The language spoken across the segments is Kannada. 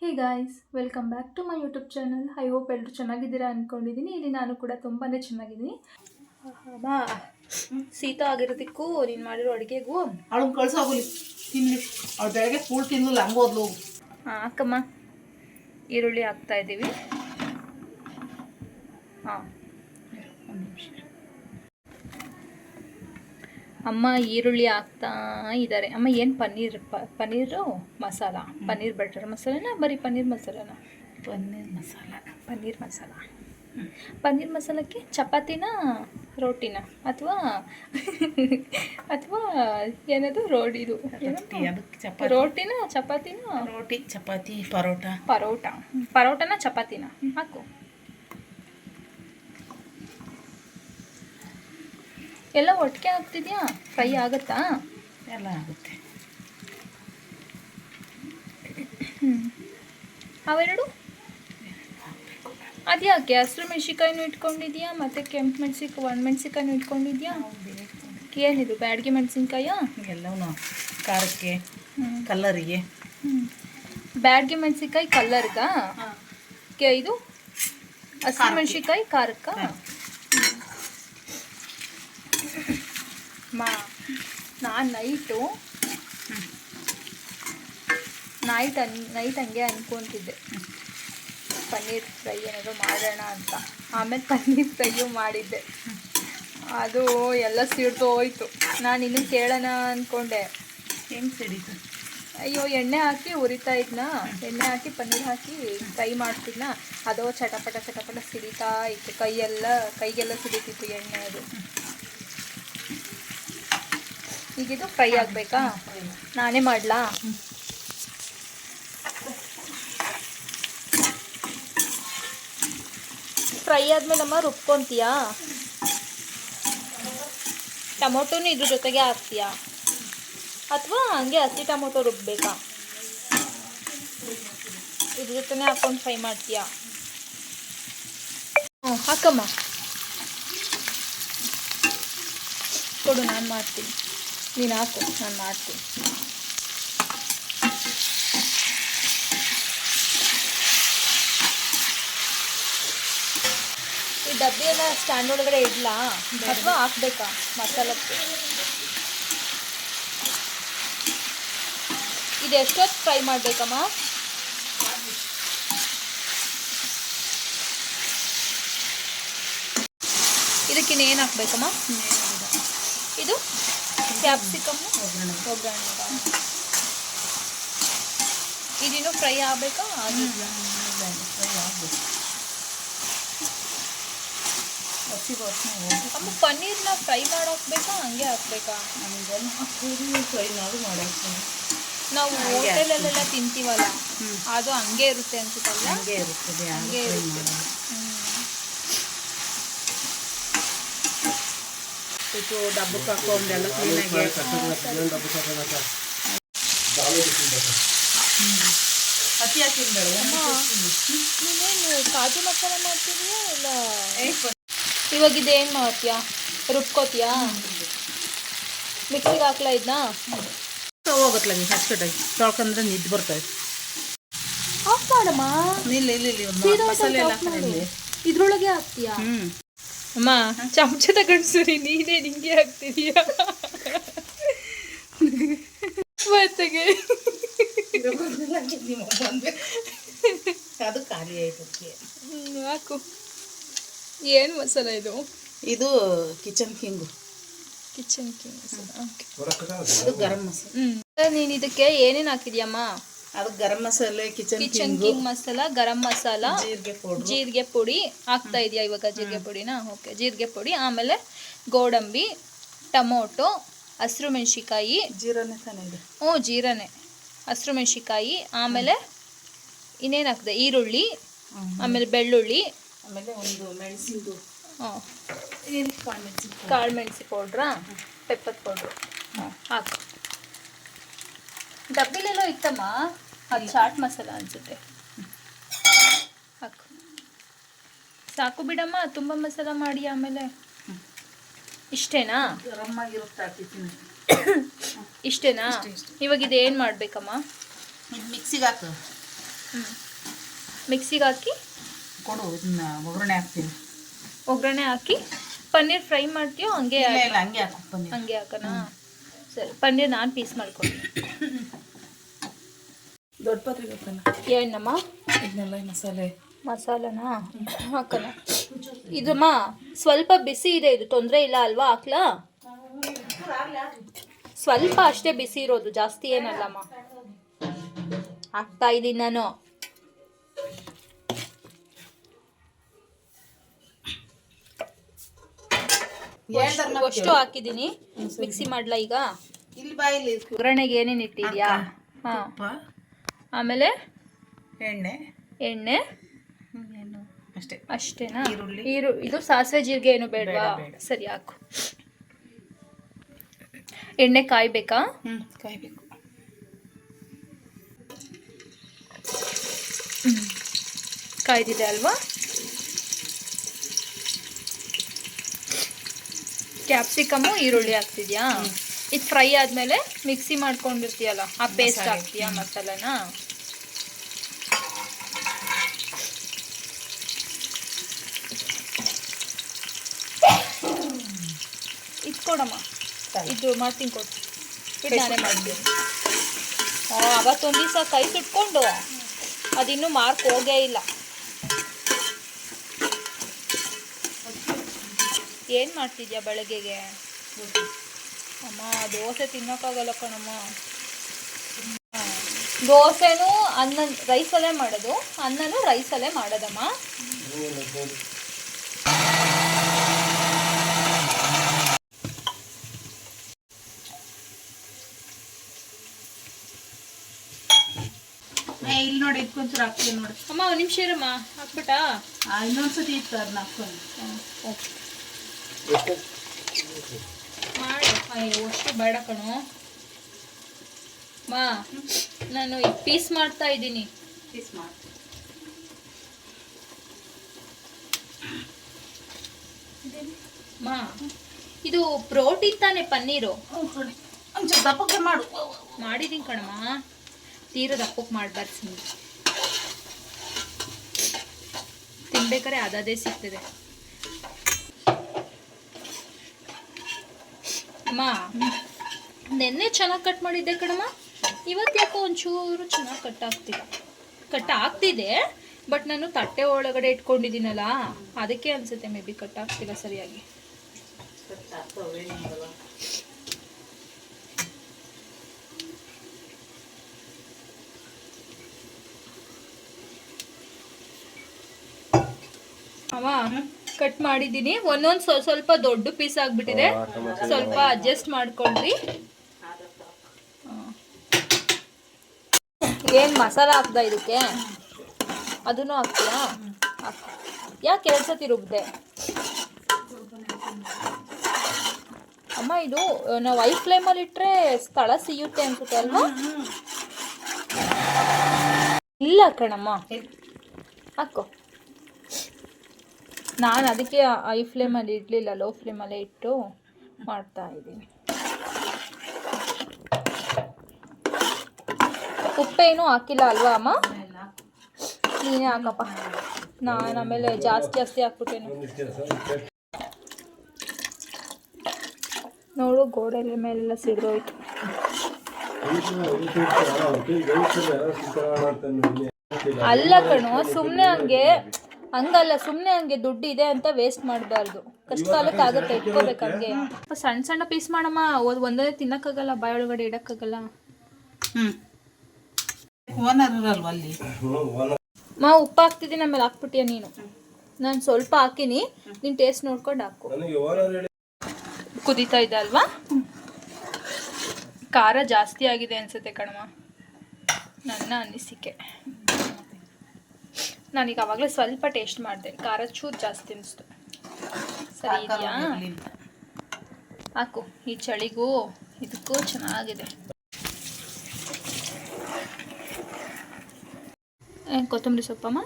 Hey guys, welcome back to my YouTube channel. I hope ಎಲ್ಲರೂ ಚೆನ್ನಾಗಿದ್ದೀರಾ ಅಂದ್ಕೊಂಡಿದ್ದೀನಿ. ಇಲ್ಲಿ ನಾನು ಕೂಡ ತುಂಬಾ ಚೆನ್ನಾಗಿದ್ದೀನಿ. ಅಮ್ಮ ಶೀತ ಆಗಿರೋದಕ್ಕೂ ನೀನು ಮಾಡಿರೋ ಅಡುಗೆಗೂ ಅವಳು ಕಳ್ಸೋಗಲಿ ತಿನ್ನಿ. ಅವಳು ಬೆಳಗ್ಗೆ ಫುಲ್ ತಿನ್ನಲ್ಲ, ಹಂಗೋದ್ಲು. ಹಾಕಮ್ಮ, ಈರುಳ್ಳಿ ಹಾಕ್ತಾ ಇದ್ದೀವಿ. ಹಾಂ, ಒಂದು ನಿಮಿಷ. ಅಮ್ಮ ಈರುಳ್ಳಿ ಹಾಕ್ತಾ ಇದ್ದಾರೆ. ಅಮ್ಮ ಏನು ಪನ್ನೀರು ಮಸಾಲ, ಪನ್ನೀರ್ ಬಟರ್ ಮಸಾಲೆನಾ ಬರೀ ಪನ್ನೀರ್ ಮಸಾಲನಾ? ಪನ್ನೀರ್ ಮಸಾಲ. ಪನ್ನೀರ್ ಮಸಾಲಕ್ಕೆ ಚಪಾತಿನ ರೋಟಿನ ಅಥವಾ ಅಥವಾ ಏನದು ಇದು ರೋಟಿನ ಚಪಾತಿನ? ರೋಟಿ, ಚಪಾತಿ, ಪರೋಟನ ಚಪಾತಿನ ಹಾಕು. ಎಲ್ಲ ಒಟ್ಟಿಗೆ ಆಗ್ತಿದ್ಯಾ? ಫ್ರೈ ಆಗುತ್ತಾ? ಎಲ್ಲ ಆಗುತ್ತೆ. ಅವೆರಡು ಅದ್ಯಾಕೆ? ಹಸಿರು ಮೆಣಸಿಕಾಯಿನೂ ಇಟ್ಕೊಂಡಿದ್ಯಾ, ಮತ್ತು ಕೆಂಪು ಒಣಮೆಣ್ಸಿಕಾಯಿನೂ ಇಟ್ಕೊಂಡಿದ್ಯಾ? ಏನಿದು ಬ್ಯಾಡಗಿ ಮೆಣಸಿನ್ಕಾಯ? ಎಲ್ಲವೂ ಖಾರಕ್ಕೆ, ಕಲ್ಲರಿಗೆ. ಬ್ಯಾಡಗಿ ಮೆಣಸಿನ್ಕಾಯಿ ಕಲ್ಲರ್ಗ, ಇದು ಹಸಿರು ಮೆಣಸಿನ್ಕಾಯಿ ಖಾರಕ್ಕ. ನಾನು ನೈಟ್ ಹಂಗೆ ಅನ್ಕೊತಿದ್ದೆ ಪನ್ನೀರ್ ಫ್ರೈ ಏನಾದರೂ ಮಾಡೋಣ ಅಂತ. ಆಮೇಲೆ ಪನ್ನೀರ್ ಫ್ರೈಯು ಮಾಡಿದ್ದೆ, ಅದು ಎಲ್ಲ ಸಿಡ್ದು ಹೋಯ್ತು. ನಾನು ಇನ್ನೂ ಕೇಳೋಣ ಅಂದ್ಕೊಂಡೆ. ಹೆಂಗೆ ಸಿಡೀತು? ಅಯ್ಯೋ, ಎಣ್ಣೆ ಹಾಕಿ ಉರಿತಾ ಇದ್ನ, ಎಣ್ಣೆ ಹಾಕಿ ಪನ್ನೀರ್ ಹಾಕಿ ಫ್ರೈ ಮಾಡ್ತಿದ್ನ, ಅದೋ ಚಟಪಟ ಸಿಡಿತಾ ಇತ್ತು. ಕೈಗೆಲ್ಲ ಸಿಡಿತಿತ್ತು ಎಣ್ಣೆ. ಅದು ಈಗಿದು ಫ್ರೈ ಆಗಬೇಕಾ? ನಾನೇ ಮಾಡಲಾ? ಫ್ರೈ ಆದಮೇಲೆ ಅಮ್ಮ ರುಬ್ಕೊತೀಯಾ? ಟೊಮೊಟೊನು ಇದ್ರ ಜೊತೆಗೆ ಹಾಕ್ತೀಯಾ ಅಥವಾ ಹಂಗೆ ಹಸಿ ಟೊಮೊಟೊ ರುಬ್ಬೇಕಾ? ಇದ್ರ ಜೊತೆನೇ ಹಾಕ್ಕೊಂಡು ಫ್ರೈ ಮಾಡ್ತೀಯಾ? ಹಾಕಮ್ಮ, ಕೊಡು, ನಾನು ಮಾಡ್ತೀನಿ. ನೀನು ಹಾಕು, ನಾನು ಮಾಡ್ತೀನಿ. ಈ ಡಬ್ಬಿ ಎಲ್ಲ ಸ್ಟ್ಯಾಂಡ್ ಒಳಗಡೆ ಇಡಲಾ ಅಥವಾ ಹಾಕ್ಬೇಕಾ ಮಸಾಲಕ್ಕೆ? ಇದು ಎಷ್ಟೊತ್ತು ಫ್ರೈ ಮಾಡಬೇಕಮ್ಮ? ಇದಕ್ಕಿನ್ನ ಏನು ಹಾಕ್ಬೇಕಮ್ಮ? ಇದು ಕ್ಯಾಪ್ಸಿಕಮ್ ಒಗ್ಗರಣೆ. ಇದಿನ್ನೂ ಫ್ರೈ ಆಗಬೇಕಾ? ಅಮ್ಮ, ಪನ್ನೀರ್ನ ಫ್ರೈ ಮಾಡೋಕ್ಬೇಕಾ ಹಂಗೆ ಹಾಕ್ಬೇಕಾ? ಫ್ರೈ ಮಾಡೋಕೆ ನಾವು ಹೋಟೆಲಲ್ಲೆಲ್ಲ ತಿಂತೀವಲ್ಲ, ಅದು ಹಂಗೆ ಇರುತ್ತೆ ಅನ್ಸುತ್ತಲ್ಲ? ಹಂಗೆ ಇರುತ್ತೆ. ಡಬ್ಬಕ್ಕೆ ಹಾಕೊಂಡೆಲ್ಲ ಕ್ಲೀನಾಗಿ ಹಸಿ ಹಾಕಿಂದಳು. ನೀನೇನು ಕಾಜು ಮಸಾಲ ಮಾಡ್ತಿದ್ಯಾ ಇಲ್ಲ? ಇವಾಗ ಇದೇನು ಮಾಡ್ತೀಯಾ? ರುಬ್ಕೋತೀಯಾ? ಮಿಕ್ಸಿಗೆ ಹಾಕ್ಲಾ ಇದನ್ನ? ಹೋಗತ್ಲ ನೀವು ಅಚ್ಚುಕಟ್ಟಾಗಿ ತೊಳ್ಕೊಂಡ್ರೆ ನಿದ್ದು ಬರ್ತದೆ. ಆಫ್ ಮಾಡಮ್ಮ. ಇಲ್ಲ ಮಸಾಲೆ ಎಲ್ಲ ಹಾಕಿಲ್ಲ, ಇದ್ರೊಳಗೆ ಹಾಕ್ತೀಯಾ? ಅಮ್ಮ, ಚಮಚ ತಗೊಂಡ್ಸುರಿ, ನೀನೇ ನಿಂಗೆ ಹಾಕ್ತಿದೀಯ ಮತ್ತೆಗೆ? ಅದು ಖಾಲಿ ಆಯ್ತು. ಹಾಕು. ಏನು ಮಸಾಲ ಇದು? ಇದು ಕಿಚನ್ ಕಿಂಗ್ ಮಸಾಲ. ಅದು ಗರಂ ಮಸಾಲ. ನೀನು ಇದಕ್ಕೆ ಏನೇನು ಹಾಕಿದ್ಯಮ್ಮ? ಅದು ಗರಂ ಮಸಾಲೆ, ಕಿಚನ್ ಕಿಂಗ್ ಮಸಾಲ, ಗರಂ ಮಸಾಲ, ಜೀರಿಗೆ ಪುಡಿ ಹಾಕ್ತಾ ಇದೆಯಾ ಇವಾಗ? ಜೀರಿಗೆ ಪುಡಿನಾ? ಓಕೆ, ಜೀರಿಗೆ ಪುಡಿ. ಆಮೇಲೆ ಗೋಡಂಬಿ, ಟೊಮೊಟೊ, ಹಸಿರು ಮೆಣಸಿಕಾಯಿ. ಜೀರನೆ ತಾನೇ ಇದೆ? ಹ್ಞೂ, ಜೀರನೆ, ಹಸಿರು ಮೆಣಸಿಕಾಯಿ. ಆಮೇಲೆ ಇನ್ನೇನು ಹಾಕಿದೆ? ಈರುಳ್ಳಿ, ಆಮೇಲೆ ಬೆಳ್ಳುಳ್ಳಿ, ಆಮೇಲೆ ಒಂದು ಮೆಣಸಿಂದು ಕಾಳು ಮೆಣಸಿ ಪೌಡ್ರಾ, ಪೆಪ್ಪರ್ ಪೌಡ್ರು. ಹಾಕು. ಡಬ್ಬಿಲೆಲ್ಲೋ ಇತ್ತಮ್ಮ, ಅದು ಚಾಟ್ ಮಸಾಲ ಅನಿಸುತ್ತೆ. ಹಾಕು. ಸಾಕು ಬಿಡಮ್ಮ, ತುಂಬ ಮಸಾಲ ಮಾಡಿ ಆಮೇಲೆ. ಇಷ್ಟೇನಾ? ಗರಂ ಆಗಿರುತ್ತೆ ಹಾಕಿದ್ದೀನಿ. ಇಷ್ಟೇನಾ? ಇವಾಗ ಇದು ಏನು ಮಾಡಬೇಕಮ್ಮ? ಮಿಕ್ಸಿಗೆ ಹಾಕು. ಮಿಕ್ಸಿಗೆ ಹಾಕಿ ಕೊಡು, ಇದನ್ನ ಒಗ್ಗರಣೆ ಹಾಕ್ತೀನಿ. ಒಗ್ಗರಣೆ ಹಾಕಿ ಪನ್ನೀರ್ ಫ್ರೈ ಮಾಡ್ತೀಯೋ ಹಂಗೆ ಇಲ್ಲ ಹಂಗೆ ಹಾಕು ಪನ್ನೀರ್. ಹಂಗೆ ಹಾಕೋಣ. ಸರಿ, ಪನ್ನೀರ್ ನಾನು ಪೀಸ್ ಮಾಡ್ಕೊಂಡು ದೊಡ್ಡ ಪಾತ್ರೆಗೆ ಹಾಕೋಣ. ಏನಮ್ಮ ಇದನ್ನೆಲ್ಲ ಮಸಾಲನಾ ಹಾಕೋಣ. ಇದಮ್ಮ ಸ್ವಲ್ಪ ಬಿಸಿ ಇದೆ, ಇದು ತೊಂದರೆ ಇಲ್ಲ ಅಲ್ವಾ? ಹಾಕ್ಲಾ? ಸ್ವಲ್ಪ ಅಷ್ಟೇ ಬಿಸಿ ಇರೋದು, ಜಾಸ್ತಿ ಏನಲ್ಲಮ್ಮ. ಹಾಕ್ತಾ ಇದ್ದೀನಿ ನಾನು. ಅಷ್ಟು ಹಾಕಿದ್ದೀನಿ. ಮಿಕ್ಸಿ ಮಾಡ್ಲಾ ಈಗ? ಇಲ್ಲಿ ಬಾಯಿಲಿ ಒಗ್ಗರಣೆಗೆ ಏನೇನು ಇಟ್ಟಿದ್ಯಾ? ಹಾಂ, ಆಮೇಲೆ ಎಣ್ಣೆ ಅಷ್ಟೇ. ಅಷ್ಟೇನಾ? ಈರುಳ್ಳಿ, ಇದು ಸಾಸಿವೆ ಜೀರಿಗೆ ಏನು ಬೇಡವಾ? ಸರಿ, ಹಾಕು. ಎಣ್ಣೆ ಕಾಯ್ಬೇಕಾ? ಕಾಯ್ಬೇಕು. ಕಾಯ್ದಿದೆ ಅಲ್ವಾ? ಕ್ಯಾಪ್ಸಿಕಮ್ಮು ಈರುಳ್ಳಿ ಹಾಕ್ತಿದ್ಯಾ? ಇದು ಫ್ರೈ ಆದಮೇಲೆ ಮಿಕ್ಸಿ ಮಾಡ್ಕೊಂಡಿರ್ತೀಯಲ್ಲ ಆ ಪೇಸ್ಟ್ ಹಾಕ್ತೀಯಾ ಮಸಾಲನ? ಇದು ಕೊಡಮ್ಮ, ಇದು ಮಾಡ್ತೀನಿ ಕೊಡು. ಇದು ನಾನೇ ಮಾಡ್ತೀನಿ. ಅವತ್ತೊಂದು ದಿವಸ ಕೈ ಸುಟ್ಕೊಂಡು ಅದಿನ್ನೂ ಮಾರ್ಕ್ ಹೋಗೇ ಇಲ್ಲ. ಏನು ಮಾಡ್ತಿದ್ಯಾ ಬೆಳಗ್ಗೆಗೆ? ಅಮ್ಮ ದೋಸೆ ತಿನ್ನೋಕ್ಕಾಗಲ್ಲ ಕಣಮ್ಮ. ದೋಸೆನೂ ರೈಸಲ್ಲೇ ಮಾಡೋದು, ಅನ್ನನೂ ರೈಸಲ್ಲೇ ಮಾಡೋದಮ್ಮ. ಇಲ್ಲಿ ನೋಡಿ, ಇದಕ್ಕೊಂಚೂರು ಹಾಕ್ತೀನಿ ನೋಡಿ. ಅಮ್ಮ ಒಂದು ನಿಮಿಷ ಇರಮ್ಮ, ಹಾಕ್ಬಿಟ್ಟಾ? ಇನ್ನೊಂದ್ಸತಿ ಇತ್ತು ಅದನ್ನ ಹಾಕ್ಕೊಂಡು ಮಾಡಿ. ಅಯ್ಯೋ ಅಷ್ಟು ಬೇಡ ಕಣೋ ಮಾ, ನಾನು ಈಗ ಪೀಸ್ ಮಾಡ್ತಾ ಇದ್ದೀನಿ. ಪೀಸ್ ಮಾಡಿ ಮಾ, ಇದು ಪ್ರೋಟೀನ್ ತಾನೇ ಪನ್ನೀರು? ಒಂಚೂರು ದಪ್ಪಕ್ಕೆ ಮಾಡು. ಮಾಡಿದ್ದೀನಿ ಕಣಮ್ಮ, ತೀರ ದಪ್ಪಕ್ಕೆ ಮಾಡಬಾರ್ದು. ತಿನ್ಬೇಕಾರೆ ಅದೇ ಸಿಗ್ತದೆ. ಅಮ್ಮ ನೆನ್ನೆ ಚೆನ್ನಾಗಿ ಕಟ್ ಮಾಡಿದ್ದೆ ಕಣಮ್ಮ, ಇವತ್ತು ಯಾಕೋ ಒಂಚೂರು ಚೆನ್ನಾಗಿ ಕಟ್ ಆಗ್ತಿದೆ. ಬಟ್ ನಾನು ತಟ್ಟೆ ಒಳಗಡೆ ಇಟ್ಕೊಂಡಿದ್ದೀನಲ್ಲ, ಅದಕ್ಕೆ ಅನ್ಸುತ್ತೆ ಮೇ ಬಿ ಕಟ್ ಆಗ್ತಿಲ್ಲ ಸರಿಯಾಗಿ. ಅವ ಕಟ್ ಮಾಡಿದ್ದೀನಿ. ಒಂದೊಂದು ಸ್ವಲ್ಪ ದೊಡ್ಡ ಪೀಸ್ ಆಗಿಬಿಟ್ಟಿದೆ, ಸ್ವಲ್ಪ ಅಡ್ಜಸ್ಟ್ ಮಾಡ್ಕೊಳ್ರಿ. ಏನು ಮಸಾಲ ಹಾಕ್ದ ಇದಕ್ಕೆ? ಅದನ್ನು ಹಾಕ್ತೀಯಾ? ಯಾಕೆ 2 ಸತಿ ರುಬ್ದೆ ಅಮ್ಮ? ಇದು ನಾವು ಐ ಫ್ಲೇಮಲ್ಲಿ ಇಟ್ಟರೆ ಸ್ಥಳ ಸಿಗುತ್ತೆ ಅನ್ಸುತ್ತೆ ಅಲ್ವಾ? ಇಲ್ಲ ಕಣಮ್ಮ, ಹಾಕೋ. ನಾನು ಅದಕ್ಕೆ ಐ ಫ್ಲೇಮಲ್ಲಿ ಇಡಲಿಲ್ಲ, ಲೋ ಫ್ಲೇಮಲ್ಲೇ ಇಟ್ಟು ಮಾಡ್ತಾ ಇದ್ದೀನಿ. ಉಪ್ಪೇನೂ ಹಾಕಿಲ್ಲ ಅಲ್ವಾ ಅಮ್ಮ? ನೀನೇ ಹಾಕಪ್ಪ, ನಾನು ಆಮೇಲೆ ಜಾಸ್ತಿ ಹಾಕ್ಬಿಟ್ಟೇನು. ನೋಡು, ಗೋಡೆల ಮೇಲೆಲ್ಲ ಸಿಡಿದೋಯ್ತು. ಅಲ್ಲ ಕಣೋ, ಸುಮ್ಮನೆ ಹಂಗಲ್ಲ, ಸುಮ್ಮನೆ ಹಂಗೆ ದುಡ್ಡು ಇದೆ ಅಂತ ವೇಸ್ಟ್ ಮಾಡಬಾರ್ದು. ಕಷ್ಟ ಕಾಲಕ್ಕೆ ಆಗುತ್ತೆ, ಇಟ್ಕೋಬೇಕು ಹಂಗೆ. ಸಣ್ಣ ಸಣ್ಣ ಪೀಸ್ ಮಾಡಮ್ಮ, ಒಂದೇ ತಿನ್ನಕ್ಕಾಗಲ್ಲ, ಬಾಯೊಳಗಡೆ ಇಡಕ್ಕಾಗಲ್ಲ. ಓನರ್ ಇರಲ್ವ ಅಲ್ಲಿ? ಉಪ್ಪು ಹಾಕ್ತಿದ್ದೀನಿ, ಆಮೇಲೆ ಹಾಕ್ಬಿಟ್ಟಿಯ ನೀನು. ನಾನು ಸ್ವಲ್ಪ ಹಾಕಿನಿ, ನೀನು ಟೇಸ್ಟ್ ನೋಡ್ಕೊಂಡು ಹಾಕು. ಕುದೀತಾ ಇದೆ ಅಲ್ವಾ? ಖಾರ ಜಾಸ್ತಿ ಆಗಿದೆ ಅನ್ಸುತ್ತೆ ಕಣಮ್ಮ, ನನ್ನ ಅನಿಸಿಕೆ. ನಾನೀಗ ಆವಾಗಲೇ ಸ್ವಲ್ಪ ಟೇಸ್ಟ್ ಮಾಡಿದೆ, ಖಾರ ಚೂರು ಜಾಸ್ತಿ ಅನಿಸ್ತು. ಸರಿ ಇದೆಯಾ? ಹಾಕು, ಈ ಚಳಿಗೂ ಇದಕ್ಕೂ ಚೆನ್ನಾಗಿದೆ. ಕೊತ್ತಂಬರಿ ಸೊಪ್ಪಮ್ಮ,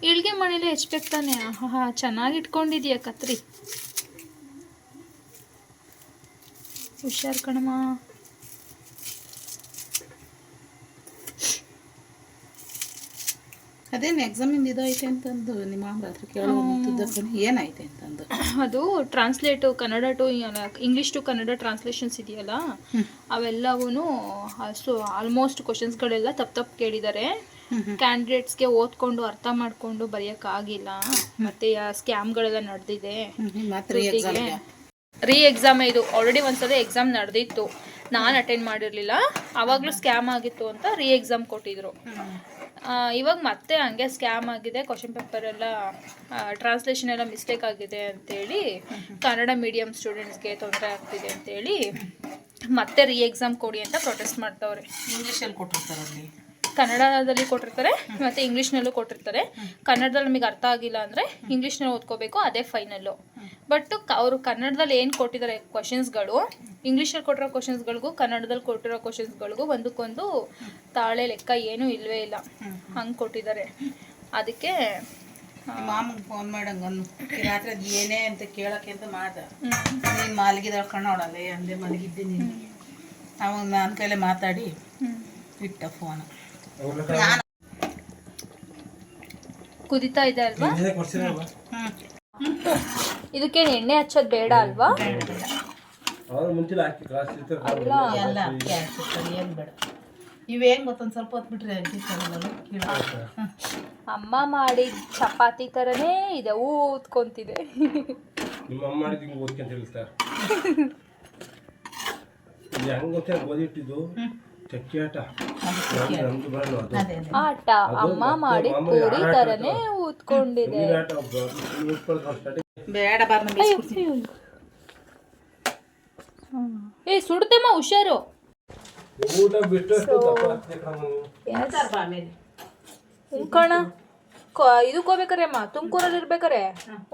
ಇಳ್ಗೆ ಮನೇಲೆ ಹೆಚ್ಚಬೇಕು ತಾನೆ. ಹಾ, ಚೆನ್ನಾಗಿ ಇಟ್ಕೊಂಡಿದೀಯ ಕತ್ರಿ. ಹುಷಾರು ಕಣಮ್ಮ. ಅದೇನು ಎಕ್ಸಾಮಿಂದ ಇದೈತೆ ಅಂತಂದು ನಿಮ್ಮ ಮಾಮ ರಾತ್ರಿ ಕೇಳೋದು ಏನಾಯ್ತೆ ಅಂತಂದು. ಅದು translate Kannada to English to Kannada translations ಇದೆಯಲ್ಲ, ಅವೆಲ್ಲವೂ ಸೊ ಆಲ್ಮೋಸ್ಟ್ ಕ್ವಶನ್ಸ್ಗಳೆಲ್ಲ ತಪ್ಪು ಕೇಳಿದ್ದಾರೆ. ಕ್ಯಾಂಡಿಡೇಟ್ಸ್ಗೆ ಓದ್ಕೊಂಡು ಅರ್ಥ ಮಾಡಿಕೊಂಡು ಬರೆಯೋಕ್ಕಾಗಿಲ್ಲ. ಮತ್ತು ಸ್ಕ್ಯಾಮ್ಗಳೆಲ್ಲ ನಡೆದಿದೆ. ರೀ ಎಕ್ಸಾಮ್ ಇದು ಆಲ್ರೆಡಿ ಒಂದ್ಸಲ ಎಕ್ಸಾಮ್ ನಡೆದಿತ್ತು, ನಾನು ಅಟೆಂಡ್ ಮಾಡಿರಲಿಲ್ಲ. ಆವಾಗಲೂ ಸ್ಕ್ಯಾಮ್ ಆಗಿತ್ತು ಅಂತ ರೀ ಎಕ್ಸಾಮ್ ಕೊಟ್ಟಿದ್ರು. ಇವಾಗ ಮತ್ತೆ ಹಂಗೆ ಸ್ಕ್ಯಾಮ್ ಆಗಿದೆ, ಕ್ವಶನ್ ಪೇಪರ್ ಎಲ್ಲ ಟ್ರಾನ್ಸ್ಲೇಷನ್ ಎಲ್ಲ ಮಿಸ್ಟೇಕ್ ಆಗಿದೆ ಅಂತೇಳಿ ಕನ್ನಡ ಮೀಡಿಯಮ್ ಸ್ಟೂಡೆಂಟ್ಸ್ಗೆ ತೊಂದರೆ ಆಗ್ತಿದೆ ಅಂತೇಳಿ ಮತ್ತೆ ರೀ ಎಕ್ಸಾಮ್ ಕೊಡಿ ಅಂತ ಪ್ರೊಟೆಸ್ಟ್ ಮಾಡ್ತವ್ರೆ. ಇಂಗ್ಲೀಷಲ್ಲಿ ಕೊಟ್ಟಿರ್ತಾರೆ, ಅಲ್ಲಿ ಕನ್ನಡದಲ್ಲಿ ಕೊಟ್ಟಿರ್ತಾರೆ ಮತ್ತು ಇಂಗ್ಲೀಷ್ನಲ್ಲೂ ಕೊಟ್ಟಿರ್ತಾರೆ. ಕನ್ನಡದಲ್ಲಿ ನಮಗೆ ಅರ್ಥ ಆಗಿಲ್ಲ ಅಂದರೆ ಇಂಗ್ಲೀಷ್ನಲ್ಲಿ ಓದ್ಕೋಬೇಕು, ಅದೇ ಫೈನಲ್ಲು. ಬಟ್ ಅವರು ಕನ್ನಡದಲ್ಲಿ ಏನು ಕೊಟ್ಟಿದ್ದಾರೆ ಕ್ವಶನ್ಸ್ಗಳು, ಇಂಗ್ಲೀಷಲ್ಲಿ ಕೊಟ್ಟಿರೋ ಕ್ವಶನ್ಸ್ಗಳಿಗೂ ಕನ್ನಡದಲ್ಲಿ ಕೊಟ್ಟಿರೋ ಕ್ವಶನ್ಸ್ಗಳಿಗೂ ಒಂದಕ್ಕೊಂದು ತಾಳೆ ಲೆಕ್ಕ ಏನೂ ಇಲ್ಲವೇ ಇಲ್ಲ, ಹಂಗೆ ಕೊಟ್ಟಿದ್ದಾರೆ. ಅದಕ್ಕೆ ಮಾಮಗೆ ಫೋನ್ ಮಾಡಂಗನ್ನು ರಾತ್ರಿ ಅದು ಏನೇ ಅಂತ ಕೇಳೋಕ್ಕೆ ಅಂತ ಮಾಡ್ದೆ. ನೀನು ಮಲಗಿದ ಕಣ್ಣೋಡಲ್ಲ ಅಂದೆ, ಮಲಗಿದ್ದೀನಿ. ಅವಾಗ ನನ್ನ ಕೈಲೇ ಮಾತಾಡಿ ಇಟ್ಟ ಫೋನ್. ಕುದಿತಾ ಇದೆ ಅಲ್ವಾ? ಇದಕ್ಕೇನು ಎಣ್ಣೆ ಹಚ್ಚೋದು ಬೇಡ ಅಲ್ವಾ? ಎಲ್ಲ ಏನು ಬೇಡ. ಇವೇನು ಗೊತ್ತೊಂದು ಸ್ವಲ್ಪ ಹೊತ್ತು ಬಿಟ್ರೆ ಅಮ್ಮ ಮಾಡಿದ ಚಪಾತಿ ಥರನೇ ಇದೆ, ಊದ್ಕೊಂತಿದೆ. ಆಟ ಅಮ್ಮ ಮಾಡಿದ ಪೂರಿ ಥರನೇ ಊದ್ಕೊಂಡಿದೆ. ಬೇಡ ಏ ಸುಡ್ತೇಮ್ಮ, ಹುಷಾರು. ಕಣ ಇದಕ್ಕೆ ಹೋಗ್ಬೇಕಾರೆ ಅಮ್ಮ, ತುಮಕೂರಲ್ಲಿ ಇರ್ಬೇಕಾರೆ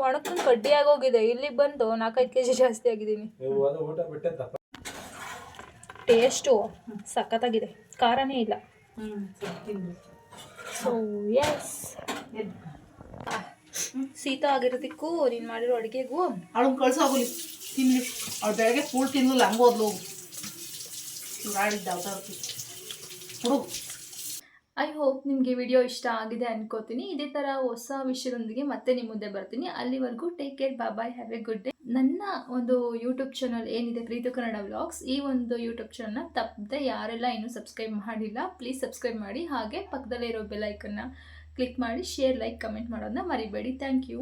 ಒಣಕನ್ ಕಡ್ಡಿ ಆಗೋಗಿದೆ. ಇಲ್ಲಿಗೆ ಬಂದು 4-5 kg ಜಾಸ್ತಿ ಆಗಿದ್ದೀನಿ. ಟೇಸ್ಟು ಸಖತ್ತಾಗಿದೆ, ಖಾರನೇ ಇಲ್ಲ. ಸೊ ಎಸ್, ಶೀತ ಆಗಿರೋದಕ್ಕೂ ನೀನು ಮಾಡಿರೋ ಅಡುಗೆಗೂ ಅವಳನ್ನ ಕಳ್ಸೋಗಲಿ ತಿನ್ನಿ. ಅವಳು ಬೆಳಗ್ಗೆ ಫುಲ್ ತಿನ್ನಲ್ಲ, ಹಂಗೆ ಹೋದ್ಲು ಆಡಿದ್ದ ಹುಡುಗ. ಐ ಹೋಪ್ ನಿಮಗೆ ವಿಡಿಯೋ ಇಷ್ಟ ಆಗಿದೆ ಅನ್ಕೋತೀನಿ. ಇದೇ ಥರ ಹೊಸ ವಿಷಯದೊಂದಿಗೆ ಮತ್ತೆ ನಿಮ್ಮ ಮುಂದೆ ಬರ್ತೀನಿ. ಅಲ್ಲಿವರೆಗೂ take care, bye, have a good day. ನನ್ನ ಒಂದು ಯೂಟ್ಯೂಬ್ ಚಾನಲ್ ಏನಿದೆ, ಪ್ರೀತು ಕನ್ನಡ ವ್ಲಾಗ್ಸ್, ಈ ಒಂದು ಯೂಟ್ಯೂಬ್ ಚಾನಲ್ನ ತಪ್ಪದೆ ಯಾರೆಲ್ಲ ಇನ್ನೂ ಸಬ್ಸ್ಕ್ರೈಬ್ ಮಾಡಿಲ್ಲ ಪ್ಲೀಸ್ ಸಬ್ಸ್ಕ್ರೈಬ್ ಮಾಡಿ. ಹಾಗೆ ಪಕ್ಕದಲ್ಲೇ ಇರೋ ಬೆಲ್ ಐಕನ್ನ ಕ್ಲಿಕ್ ಮಾಡಿ, ಶೇರ್, ಲೈಕ್, ಕಮೆಂಟ್ ಮಾಡೋದನ್ನ ಮರಿಬೇಡಿ. Thank you.